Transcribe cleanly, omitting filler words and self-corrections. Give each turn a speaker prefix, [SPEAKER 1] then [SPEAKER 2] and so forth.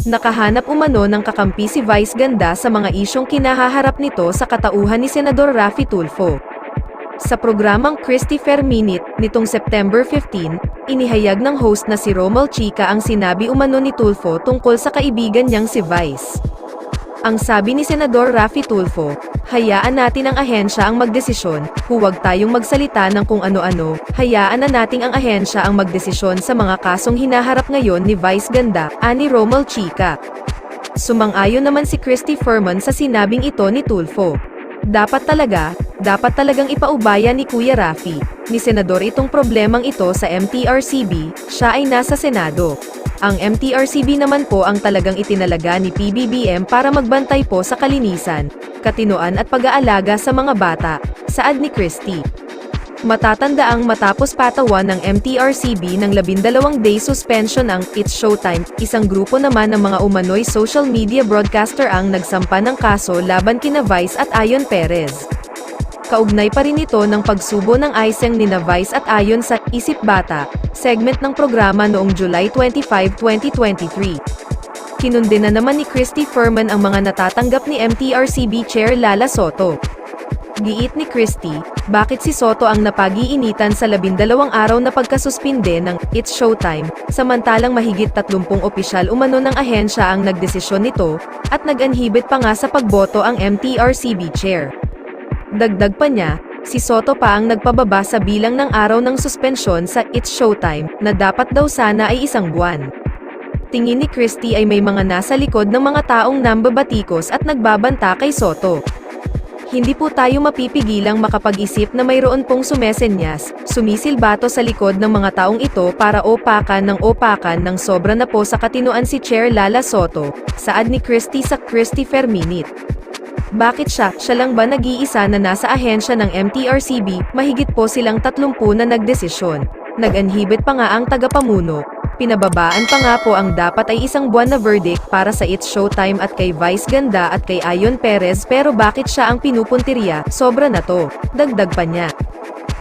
[SPEAKER 1] Nakahanap umano ng kakampi si Vice Ganda sa mga isyong kinahaharap nito sa katauhan ni Senador Raffy Tulfo. Sa programang Christopher Minute, nitong September 15, inihayag ng host na si Romel Chica ang sinabi umano ni Tulfo tungkol sa kaibigan niyang si Vice. Ang sabi ni Senador Raffy Tulfo, hayaan natin ang ahensya ang magdesisyon, huwag tayong magsalita ng kung ano-ano, hayaan na nating ang ahensya ang magdesisyon sa mga kasong hinaharap ngayon ni Vice Ganda, ani Romel Chica. Sumang-ayon naman si Christy Ferman sa sinabing ito ni Tulfo. Dapat talagang ipaubaya ni Kuya Raffy, ni Senador itong problemang ito sa MTRCB, siya ay nasa Senado. Ang MTRCB naman po ang talagang itinalaga ni PBBM para magbantay po sa kalinisan, katinoan at pag-aalaga sa mga bata, saad ni Christy. Matatandaang matapos patawan ng MTRCB ng 12-day suspension ang It's Showtime, isang grupo naman ng mga umano'y social media broadcaster ang nagsampa ng kaso laban kina Vice at Ayon Perez. Kaugnay pa rin ito ng pagsubo ng iseng nina Vice at Ayon sa Isip Bata, segment ng programa noong July 25, 2023. Kinundi na naman ni Christy Ferman ang mga natatanggap ni MTRCB Chair Lala Soto. Giit ni Christy, bakit si Soto ang napag-iinitan sa 12 araw na pagkasuspinde ng It's Showtime, samantalang mahigit 30 opisyal umano ng ahensya ang nagdesisyon nito, at nag-anhibit pa nga sa pagboto ang MTRCB Chair. Dagdag pa niya, si Soto pa ang nagpababa sa bilang ng araw ng suspensyon sa It's Showtime, na dapat daw sana ay 1 buwan. Tingin ni Christy ay may mga nasa likod ng mga taong nambabatikos at nagbabanta kay Soto. Hindi po tayo mapipigilang makapag-isip na mayroon pong sumesenyas, sumisilbato sa likod ng mga taong ito para opakan ng sobra na po sa katinoan si Chair Lala Soto, saad ni Christy sa Christopher Minute. Bakit siya lang ba nag-iisa na nasa ahensya ng MTRCB, mahigit po silang 30 na nagdesisyon. Nag-anhibit pa nga ang tagapamuno. Pinababaan pa nga po ang dapat ay 1 buwan na verdict para sa It's Showtime at kay Vice Ganda at kay Ayon Perez, pero bakit siya ang pinupuntirya, sobra na to, dagdag pa niya.